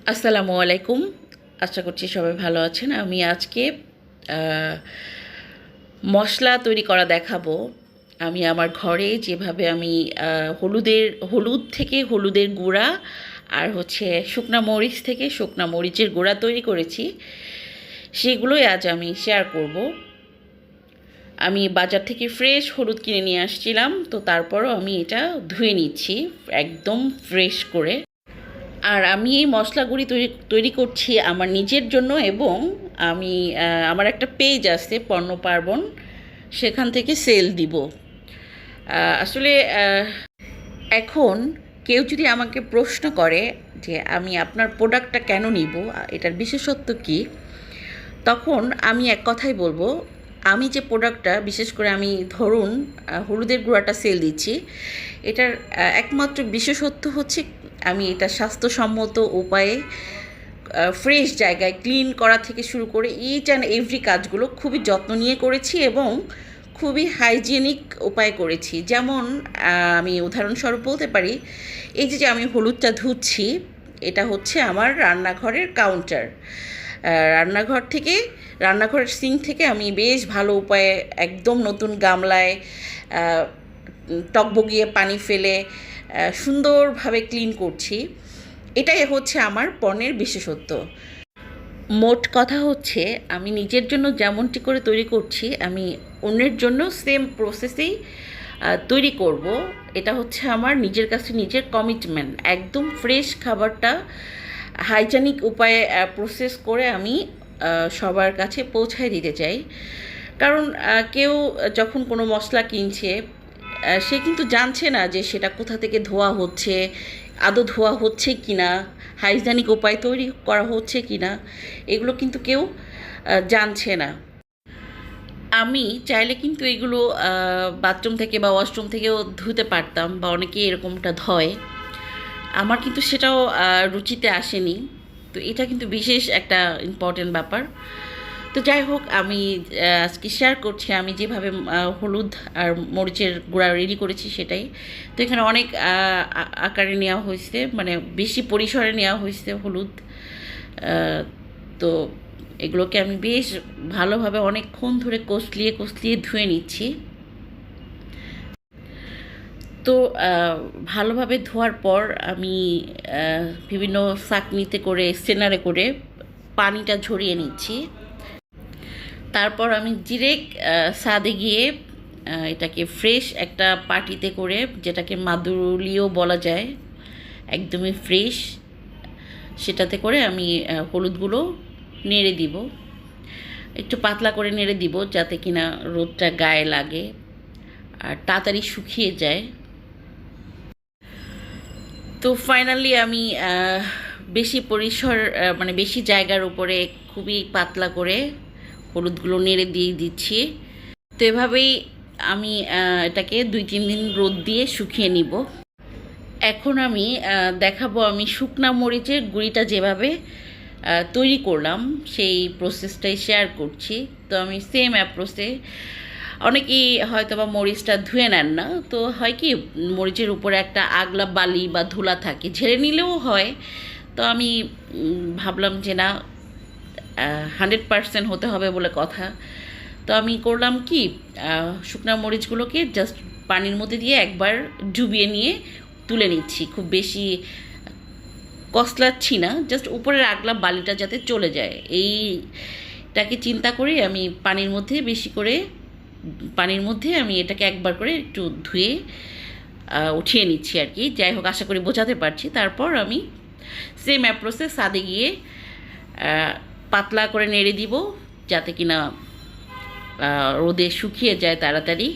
আসসালামু আলাইকুম। আশা করছি সবাই ভালো আছেন। আমি আজকে আহ, মশলা তৈরি করা দেখাবো। আমি আমার ঘরে যেভাবে আমি হলুদ থেকে হলুদের গুঁড়া আর হচ্ছে শুকনা মরিচ থেকে শুকনা মরিচের গুঁড়া তৈরি করেছি, সেগুলোই আজ আমি শেয়ার করব। আমি বাজার থেকে ফ্রেশ হলুদ কিনে নিয়ে আসছিলাম, তো তারপরও আমি এটা ধুয়ে নিচ্ছি একদম ফ্রেশ করে। আর আমি এই মশলাগুলি তৈরি তৈরি করছি আমার নিজের জন্য, এবং আমি আমার একটা পেজ আছে পণ্য পার্বণ, সেখান থেকে সেল দিব। আসলে এখন কেউ যদি আমাকে প্রশ্ন করে যে আমি আপনার প্রোডাক্টটা কেন নিব, এটার বিশেষত্ব কী, তখন আমি এক কথাই বলবো, আমি যে প্রোডাক্টটা বিশেষ করে আমি ধরুন হলুদের গুঁড়াটা সেল দিচ্ছি, এটার একমাত্র বিশেষত্ব হচ্ছে আমি এটা স্বাস্থ্যসম্মত উপায়ে ফ্রেশ জায়গায় ক্লিন করা থেকে শুরু করে ইচ অ্যান্ড এভরি কাজগুলো খুবই যত্ন নিয়ে করেছি এবং খুবই হাইজিনিক উপায়ে করেছি। যেমন আমি উদাহরণস্বরূপ বলতে পারি, এই যে আমি হলুদটা ধুচ্ছি, এটা হচ্ছে আমার রান্নাঘরের কাউন্টার। রান্নাঘর থেকে রান্নাঘরের সিঙ্ক থেকে আমি বেশ ভালো উপায়ে একদম নতুন গামলায় টকবগিয়ে পানি ফেলে সুন্দরভাবে ক্লিন করছি। এটাই হচ্ছে আমার পণ্যের বিশেষত্ব। মোট কথা হচ্ছে, আমি নিজের জন্য যেমনটি করে তৈরি করছি, আমি অন্যের জন্য সেম প্রসেসেই তৈরি করব। এটা হচ্ছে আমার নিজের কাছে নিজের কমিটমেন্ট। একদম ফ্রেশ খাবারটা হাইজেনিক উপায়ে প্রসেস করে আমি সবার কাছে পৌঁছায় দিতে চাই। কারণ কেউ যখন কোনো মশলা কিনছে, সে কিন্তু জানছে না যে সেটা কোথা থেকে ধোয়া হচ্ছে, আদৌ ধোয়া হচ্ছে কি না, হাইজেনিক উপায় তৈরি করা হচ্ছে কি না, এগুলো কিন্তু কেউ জানছে না। আমি চাইলে কিন্তু এগুলো বাথরুম থেকে বা ওয়াশরুম থেকেও ধুতে পারতাম, বা অনেকেই এরকমটা ধয়। আমার কিন্তু সেটাও রুচিতে আসেনি। তো এটা কিন্তু বিশেষ একটা ইম্পর্টেন্ট ব্যাপার। তো যাই হোক, আমি আজকে শেয়ার করছি আমি যেভাবে হলুদ আর মরিচের গুঁড়া রেডি করেছি সেটাই। তো এখানে অনেক আকারে নেওয়া হয়েছে, মানে বেশি পরিসরে নেওয়া হয়েছে হলুদ। তো এগুলোকে আমি বেশ ভালোভাবে অনেকক্ষণ ধরে কষলিয়ে কষলিয়ে ধুয়ে নিচ্ছি। তো ভালোভাবে ধোয়ার পর আমি বিভিন্ন ছাঁকনিতে করে স্ট্রেনারে করে পানিটা ঝরিয়ে নিচ্ছি। তারপর আমি ডিরেক্ট ছাদে গিয়ে এটাকে ফ্রেশ একটা পাটিতে করে, যেটাকে মাদুলিও বলা যায়, একদমই ফ্রেশ, সেটাতে করে আমি হলুদগুলো নেড়ে দিব। একটু পাতলা করে নেড়ে দিব যাতে কিনা রোদটা গায়ে লাগে আর তাড়াতাড়ি শুকিয়ে যায়। তো ফাইনালি আমি বেশি পরিসর মানে বেশি জায়গার উপরে খুবই পাতলা করে হলুদগুলো নেড়ে দিয়ে দিচ্ছি। তো এভাবেই আমি এটাকে 2-3 দিন রোদ দিয়ে শুকিয়ে নিব। এখন আমি দেখাবো আমি শুকনা মরিচের গুঁড়িটা যেভাবে তৈরি করলাম, সেই প্রসেসটাই শেয়ার করছি। তো আমি সেম অ্যাপ্রোচে, অনেকেই হয়তো বা মরিচটা ধুয়ে নেন না, তো হয় কি মরিচের উপরে একটা আগলা বালি বা ধুলা থাকে, ঝেড়ে নিলেও হয়। তো আমি ভাবলাম যে না, 100% হতে হবে বলে কথা। তো আমি করলাম কি, শুকনা মরিচগুলোকে জাস্ট পানির মধ্যে দিয়ে একবার ডুবিয়ে নিয়ে তুলে নিচ্ছি। খুব বেশি কসলাচ্ছি না, জাস্ট উপরের আগলা বালিটা যাতে চলে যায়, এইটাকে চিন্তা করে আমি পানির মধ্যে আমি এটাকে একবার করে একটু ধুয়ে উঠিয়ে নিচ্ছি আর কি। যাই হোক, আশা করি বোঝাতে পারছি। তারপর আমি সেম অ্যাপ্রোচে ছাদে গিয়ে পাতলা করে নেড়ে দিব যাতে কিনা রোদে শুকিয়ে যায় তাড়াতাড়ি।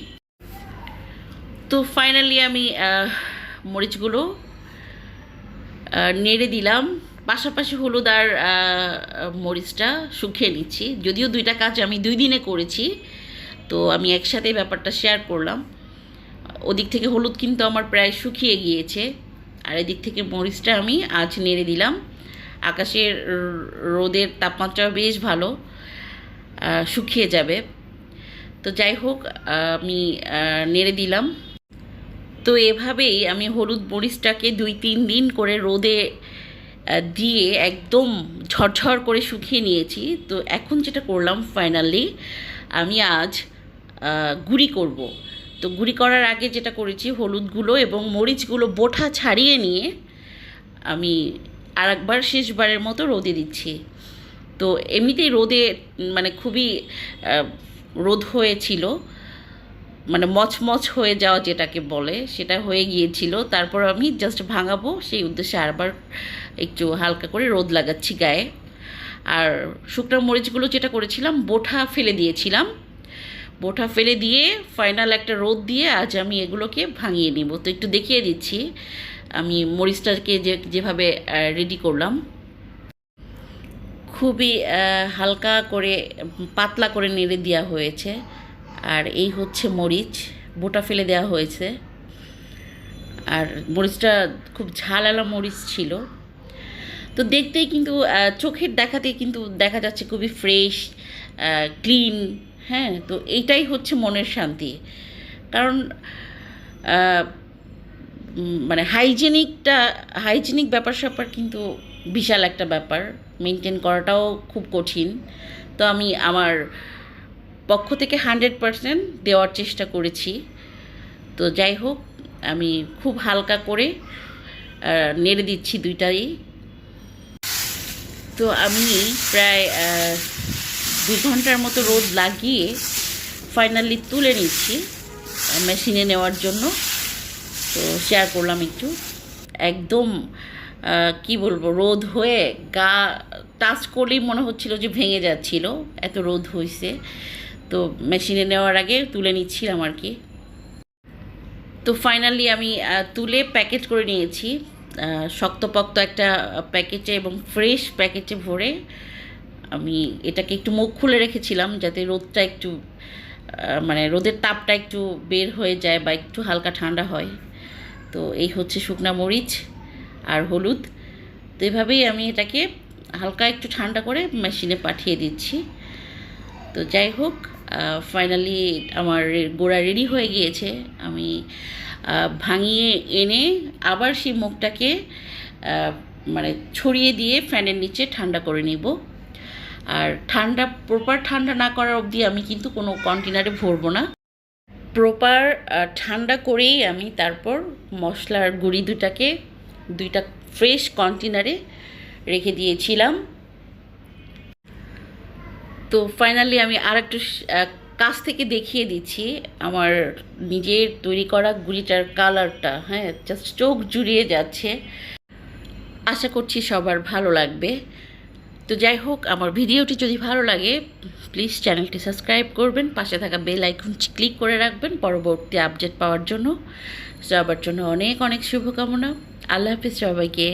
তো ফাইনালি আমি মরিচগুলো নেড়ে দিলাম, পাশাপাশি হলুদ আর মরিচটা শুকিয়ে নিচ্ছি। যদিও দুইটা কাজ আমি 2 দিনে করেছি, তো আমি একসাথে ব্যাপারটা শেয়ার করলাম। ওদিক থেকে হলুদ কিন্তু আমার প্রায় শুকিয়ে গিয়েছে, আর এদিক থেকে মরিচটা আমি আজ নেড়ে দিলাম। আকাশের রোদের তাপমাত্রা বেশ ভালো, শুকিয়ে যাবে। তো যাই হোক, আমি নেড়ে দিলাম। তো এভাবেই আমি হলুদ মরিচটাকে 2-3 দিন করে রোদে দিয়ে একদম ঝরঝর করে শুকিয়ে নিয়েছি। তো এখন যেটা করলাম ফাইনালি, আমি আজ গুঁড়ি করব। তো গুঁড়ি করার আগে যেটা করেছি, হলুদগুলো এবং মরিচগুলো বোটা ছাড়িয়ে নিয়ে আমি আরেকবার শেষবারের মতো রোদে দিচ্ছি। তো এমনিতেই রোদে মানে খুবই রোদ হয়েছিল, মানে মচমচ হয়ে যাওয়া যেটাকে বলে সেটা হয়ে গিয়েছিল। তারপর আমি জাস্ট ভাঙাবো সেই উদ্দেশ্যে আরবার একটু হালকা করে রোদ লাগাচ্ছি গায়ে। আর শুকনো মরিচগুলো যেটা করেছিলাম, বোটা ফেলে দিয়েছিলাম, বোটা ফেলে দিয়ে ফাইনাল একটা রোদ দিয়ে আজ আমি এগুলোকে ভাঙিয়ে নিব। তো একটু দেখিয়ে দিচ্ছি আমি মরিচটাকে যেভাবে রেডি করলাম। খুবই হালকা করে পাতলা করে নেড়ে দেওয়া হয়েছে। আর এই হচ্ছে মরিচ, বোটা ফেলে দেওয়া হয়েছে। আর মরিচটা খুব ঝালালা মরিচ ছিল। তো দেখতেই কিন্তু চোখের দেখাতেই কিন্তু দেখা যাচ্ছে খুবই ফ্রেশ, ক্লিন। হ্যাঁ, তো এইটাই হচ্ছে মনের শান্তি। কারণ মানে হাইজেনিক ব্যাপার স্যাপার কিন্তু বিশাল একটা ব্যাপার, মেনটেন করাটাও খুব কঠিন। তো আমি আমার পক্ষ থেকে 100% দেওয়ার চেষ্টা করেছি। তো যাই হোক, আমি খুব হালকা করে নেড়ে দিচ্ছি দুইটাই। তো আমি প্রায় 2 ঘন্টার মতো রোদ লাগিয়ে ফাইনালি তুলে নিচ্ছি মেশিনে নেওয়ার জন্য। তো শেয়ার করলাম একটু। একদম কি বলবো, রোদ হয়ে গা টাচ করলেই মনে হচ্ছিল যে ভেঙে যাচ্ছিল, এত রোদ হয়েছে। তো মেশিনে নেওয়ার আগে তুলে নিচ্ছিলাম আর কি। তো ফাইনালি আমি তুলে প্যাকেট করে নিয়েছি শক্তপোক্ত একটা প্যাকেটে এবং ফ্রেশ প্যাকেটে ভরে। আমি এটাকে একটু মুখ খুলে রেখেছিলাম যাতে রোদটা একটু মানে রোদের তাপটা একটু বের হয়ে যায় বা একটু হালকা ঠান্ডা হয়। তো এই হচ্ছে শুকনা মরিচ আর হলুদ। তো এভাবেই আমি এটাকে হালকা একটু ঠান্ডা করে মেশিনে পাঠিয়ে দিচ্ছি। তো যাই হোক, ফাইনালি আমার গোড়া রেডি হয়ে গিয়েছে। আমি ভাঙিয়ে এনে আবার সেই মুখটাকে মানে ছড়িয়ে দিয়ে ফ্যানের নিচে ঠান্ডা করে নেব। আর প্রপার ঠান্ডা না করার অবধি আমি কিন্তু কোনো কন্টেনারে ভরবো না। প্রপার ঠান্ডা করেই আমি তারপর মশলার গুঁড়ি দুইটা ফ্রেশ কন্টেনারে রেখে দিয়েছিলাম। তো ফাইনালি আমি আর একটু কাছ থেকে দেখিয়ে দিচ্ছি আমার নিজের তৈরি করা গুঁড়িটার কালারটা। হ্যাঁ, জাস্ট চোখ জুড়িয়ে যাচ্ছে। আশা করছি সবার ভালো লাগবে। তো যাই হোক, আমার ভিডিওটি যদি ভালো লাগে প্লিজ চ্যানেলটি সাবস্ক্রাইব করবেন, পাশে থাকা বেল আইকন ক্লিক করে রাখবেন পরবর্তী আপডেট পাওয়ার জন্য। সবার জন্য অনেক অনেক শুভকামনা। আল্লাহ হাফিজ সবাইকে।